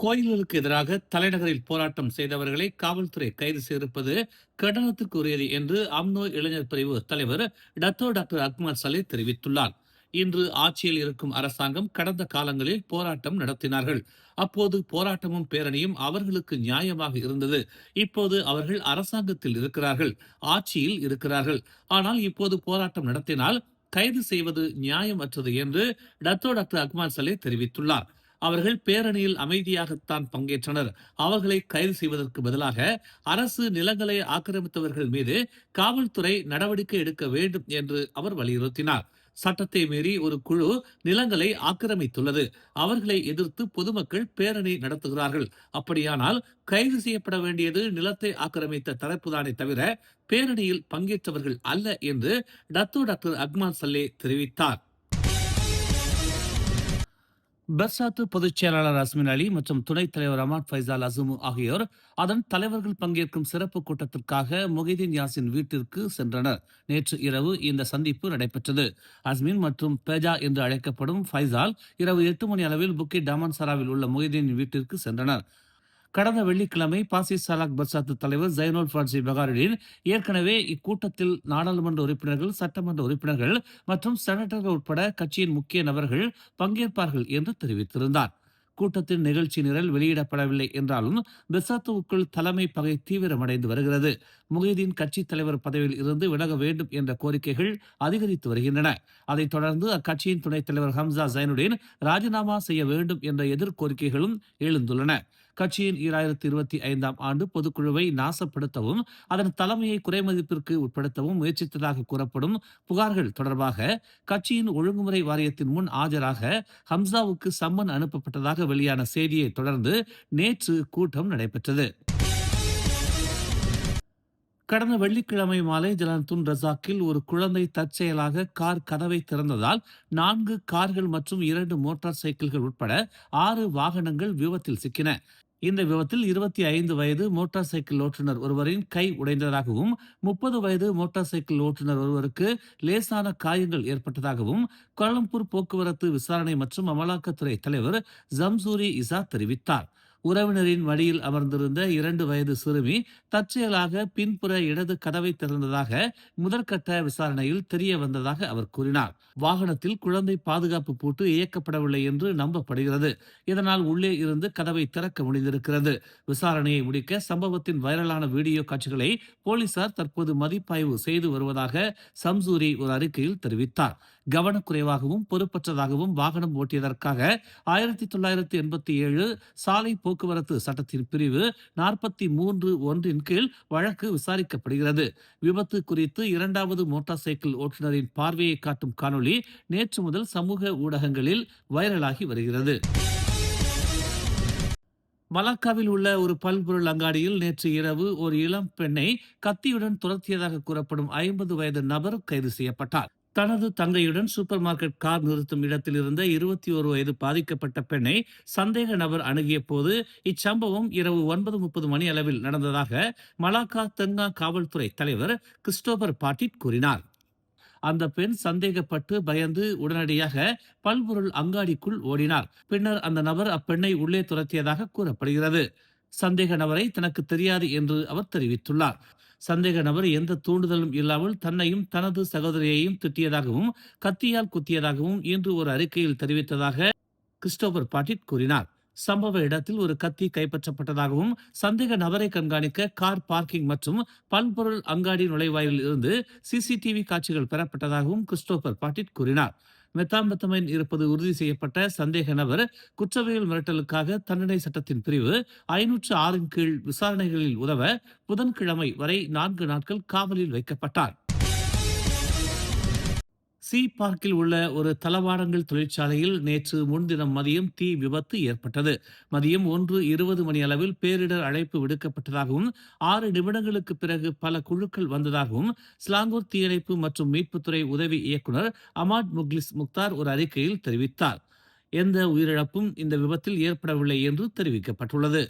கோயில்களுக்கு எதிராக தலைநகரில் போராட்டம் செய்தவர்களை காவல்துறை கைது செய்திருப்பது கண்டனத்திற்குரியது என்று அம்னோ இளைஞர் பிரிவு தலைவர் டாக்டர் அக்மல் சலே தெரிவித்துள்ளார். இன்று ஆட்சியில் இருக்கும் அரசாங்கம் கடந்த காலங்களில் போராட்டம் நடத்தினார்கள். அப்போது போராட்டமும் பேரணியும் அவர்களுக்கு நியாயமாக இருந்தது. இப்போது அவர்கள் அரசாங்கத்தில் இருக்கிறார்கள், ஆட்சியில் இருக்கிறார்கள். ஆனால் இப்போது போராட்டம் நடத்தினால் கைது செய்வது நியாயமற்றது என்று டாக்டர் அக்மல் சலே தெரிவித்துள்ளார். அவர்கள் பேரணியில் அமைதியாகத்தான் பங்கேற்றனர். அவர்களை கைது செய்வதற்கு பதிலாக அரசு நிலங்களை ஆக்கிரமித்தவர்கள் மீது காவல்துறை நடவடிக்கை எடுக்க வேண்டும் என்று அவர் வலியுறுத்தினார். சட்டத்தை மீறி ஒரு குழு நிலங்களை ஆக்கிரமித்துள்ளது. அவர்களை எதிர்த்து பொதுமக்கள் பேரணி நடத்துகிறார்கள். அப்படியானால் கைது செய்யப்பட வேண்டியது நிலத்தை ஆக்கிரமித்த தரப்புதானே தவிர பேரணியில் பங்கேற்றவர்கள் அல்ல என்று டாக்டர் அக்மால் சல்லே தெரிவித்தார். பர்சாத்து பொதுச் செயலாளர் அஸ்மின் அலி மற்றும் துணைத் தலைவர் அமாட் ஃபைசால் அசுமு ஆகியோர் அதன் தலைவர்கள் பங்கேற்கும் சிறப்பு கூட்டத்திற்காக மொஹிதீன் யாசின் வீட்டிற்கு சென்றனர். நேற்று இரவு இந்த சந்திப்பு நடைபெற்றது. அஸ்மின் மற்றும் பேஜா என்று அழைக்கப்படும் ஃபைசால் இரவு 8 மணி அளவில் புக்கிட் டாமன்சராவில் உள்ள மொஹிதீன் வீட்டிற்கு சென்றனர். கடந்த வெள்ளிக்கிழமை பாசிஸ் சலாக் பர்சாத்து தலைவர் ஜைனுல் ஃபாட்சி பகாருடீன் ஏற்கனவே இக்கூட்டத்தில் நாடாளுமன்ற உறுப்பினர்கள், சட்டமன்ற உறுப்பினர்கள் மற்றும் செனட்டர்கள் உட்பட கட்சியின் முக்கிய நபர்கள் பங்கேற்பார்கள் என்று தெரிவித்திருந்தார். கூட்டத்தின் நிகழ்ச்சி நிரல் வெளியிடப்படவில்லை என்றாலும் பெர்சாத்துவுக்குள் தலைமை பகை தீவிரமடைந்து வருகிறது. முஹிதீன் கட்சி தலைவர் பதவியில் இருந்து விலக வேண்டும் என்ற கோரிக்கைகள் அதிகரித்து வருகின்றன. அதைத் தொடர்ந்து அக்கட்சியின் துணைத் தலைவர் ஹம்சா ஜைனுடீன் ராஜினாமா செய்ய வேண்டும் என்ற எதிர்கோரிக்கைகளும் எழுந்துள்ளன. கட்சியின் 2025 ஆண்டு பொதுக்குழுவை நாசப்படுத்தவும் அதன் தலைமையை குறைமதிப்பிற்கு உட்படுத்தவும் முயற்சித்ததாக கூறப்படும் புகார்கள் தொடர்பாக கட்சியின் ஒழுங்குமுறை வாரியத்தின் முன் ஆஜராக ஹம்சாவுக்கு சம்மன் அனுப்பப்பட்டதாக வெளியான செய்தியை தொடர்ந்து நேற்று கூட்டம் நடைபெற்றது. கடந்த வெள்ளிக்கிழமை மாலை ஜலந்துன் ரசாக்கில் ஒரு குழந்தை தற்செயலாக கார் கதவை திறந்ததால் 4 கார்கள் மற்றும் 2 மோட்டார் சைக்கிள்கள் உட்பட 6 வாகனங்கள் விபத்தில் சிக்கின. இந்த விபத்தில் 25 வயது மோட்டார் சைக்கிள் ஓட்டுநர் ஒருவரின் கை உடைந்ததாகவும் 30 வயது மோட்டார் சைக்கிள் ஓட்டுநர் ஒருவருக்கு லேசான காயங்கள் ஏற்பட்டதாகவும் கோலம்பூர் போக்குவரத்து விசாரணை மற்றும் அமலாக்கத்துறை தலைவர் ஜம்சூரி இசா தெரிவித்தார். உறவினரின் மடியில் அமர்ந்திருந்த 2 வயது சிறுமி தற்செயலாக பின்புற இடது கதவை திறந்ததாக முதற்கட்ட விசாரணையில் தெரிய வந்ததாக அவர் கூறினார். வாகனத்தில் குழந்தை பாதுகாப்பு பூட்டு இயக்கப்படவில்லை என்று நம்பப்படுகிறது. இதனால் உள்ளே இருந்து கதவை திறக்க முடிந்திருக்கிறது. விசாரணையை முடிக்க சம்பவத்தின் வைரலான வீடியோ காட்சிகளை போலீசார் தற்போது மதிப்பாய்வு செய்து வருவதாக சம்சூரி ஒரு அறிக்கையில் தெரிவித்தார். கவனக்குறைவாகவும் பொறுப்பற்றதாகவும் வாகனம் ஓட்டியதற்காக 1987 சாலை போக்குவரத்து சட்டத்தின் பிரிவு 43(1) கீழ் வழக்கு விசாரிக்கப்படுகிறது. விபத்து குறித்து 2வது மோட்டார் சைக்கிள் ஓட்டுநரின் பார்வையை காட்டும் காணொளி நேற்று முதல் சமூக ஊடகங்களில் வைரலாகி வருகிறது. மலாக்காவில் உள்ள ஒரு பல்பொருள் அங்காடியில் நேற்று இரவு ஒரு இளம் பெண்ணை கத்தியுடன் துரத்தியதாக கூறப்படும் 50 வயது நபர் கைது செய்யப்பட்டார். தனது தங்கையுடன் சூப்பர் மார்க்கெட் கார் நிறுத்தும் இடத்தில் இருந்த 21 வயது பாதிக்கப்பட்ட பெண்ணை சந்தேக நபர் அணுகிய போது இச்சம்பவம் இரவு 9:30 மணி அளவில் நடந்ததாக மலாக்கா தெங்கா காவல்துறை தலைவர் கிறிஸ்டோபர் பாட்டிட் கூறினார். அந்த பெண் சந்தேகப்பட்டு பயந்து உடனடியாக பல்பொருள் அங்காடிக்குள் ஓடினார். பின்னர் அந்த நபர் அப்பெண்ணை உள்ளே துரத்தியதாக கூறப்படுகிறது. சந்தேக நபரை தனக்கு தெரியாது என்று அவர் தெரிவித்துள்ளார். சந்தேக நபர் எந்த தூண்டுதலும் இல்லாமல் தன்னையும் தனது சகோதரியையும் திட்டியதாகவும் கத்தியால் குத்தியதாகவும் இன்று ஒரு அறிக்கையில் தெரிவித்ததாக கிறிஸ்டோபர் பாட்டிட் கூறினார். சம்பவ இடத்தில் ஒரு கத்தி கைப்பற்றப்பட்டதாகவும் சந்தேக நபரை கண்காணிக்க கார் பார்க்கிங் மற்றும் பல்பொருள் அங்காடி நுழைவாயிலில் இருந்து சிசிடிவி காட்சிகள் பெறப்பட்டதாகவும் கிறிஸ்டோபர் பாட்டிட் கூறினார். மெத்தாம்பெத்தமைன் இருப்பது உறுதி செய்யப்பட்ட சந்தேக நபர் குற்றவியல் மிரட்டலுக்காக தண்டனை சட்டத்தின் பிரிவு 506 கீழ் விசாரணைகளில் உதவ புதன்கிழமை வரை 4 நாட்கள் காவலில் வைக்கப்பட்டார். சி பார்க்கில் உள்ள ஒரு தளவாடங்கள் தொழிற்சாலையில் நேற்று முன்தினம் மதியம் தீ விபத்து ஏற்பட்டது. மதியம் 1:20 மணி அளவில் பேரிடர் அழைப்பு விடுக்கப்பட்டதாகவும் 6 நிமிடங்களுக்கு பிறகு பல குழுக்கள் வந்ததாகவும் ஸ்லாங்கூர் தீயணைப்பு மற்றும் மீட்புத்துறை உதவி இயக்குனர் அமாட் முக்லிஸ் முக்தார் ஒரு அறிக்கையில் தெரிவித்தார். எந்த உயிரிழப்பும் இந்த விபத்தில் ஏற்படவில்லை என்று தெரிவிக்கப்பட்டுள்ளது.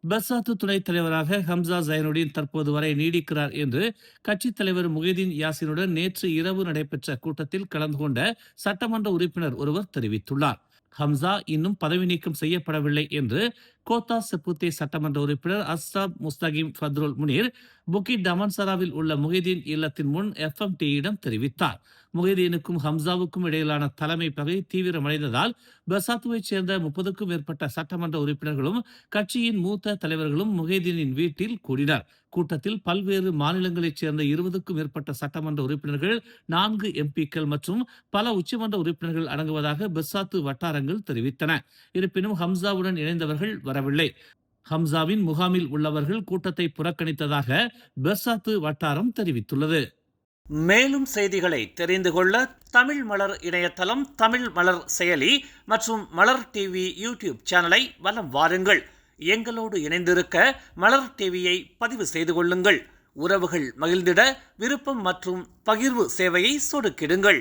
பர்சாத்து துணைத் தலைவராக ஹம்சா ஜைனுடீன் தற்போது வரை நீடிக்கிறார் என்று கட்சித் தலைவர் முஹிதீன் யாசினுடன் நேற்று இரவு நடைபெற்ற கூட்டத்தில் கலந்து கொண்ட சட்டமன்ற உறுப்பினர் ஒருவர் தெரிவித்துள்ளார். ஹம்சா இன்னும் பதவி நீக்கம் செய்யப்படவில்லை என்று கோத்தா செப்புத்தே சட்டமன்ற உறுப்பினர் அஸ்ராப் முஸ்தகிம் ஃபத்ருல் முனீர் புக்கிட் டமன்சராவில் உள்ள முஹிதீன் இல்லத்தின் முன் FMT-யிடம் தெரிவித்தார். முஹிதீனுக்கும் ஹம்சாவுக்கும் இடையிலான தலைமை பகை தீவிரமடைந்ததால் பெசாத்துவைச் சேர்ந்த 30க்கும் மேற்பட்ட சட்டமன்ற உறுப்பினர்களும் கட்சியின் மூத்த தலைவர்களும் முஹிதீனின் வீட்டில் கூடினர். கூட்டத்தில் பல்வேறு மாநிலங்களைச் சேர்ந்த 20க்கும் மேற்பட்ட சட்டமன்ற உறுப்பினர்கள், 4 MP-க்கள் மற்றும் பல உச்சமன்ற உறுப்பினர்கள் அடங்குவதாக பெசாத்து வட்டாரங்கள் தெரிவித்தன. இருப்பினும் ஹம்சாவுடன் இணைந்தவர்கள் வரவில்லை. ஹம்சாவின் முகாமில் உள்ளவர்கள் கூட்டத்தை புறக்கணித்ததாக பெசாத்து வட்டாரம் தெரிவித்துள்ளது. மேலும் செய்திகளை தெரிந்து கொள்ள தமிழ் மலர் இணையதளம், தமிழ் மலர் செயலி மற்றும் மலர் டிவி யூடியூப் சேனலை வலம் வாருங்கள். எங்களோடு இணைந்திருக்க மலர் டிவியை பதிவு செய்து கொள்ளுங்கள். உறவுகள் மகிழ்ந்திட விருப்பம் மற்றும் பகிர்வு சேவையை சொடுக்கிடுங்கள்.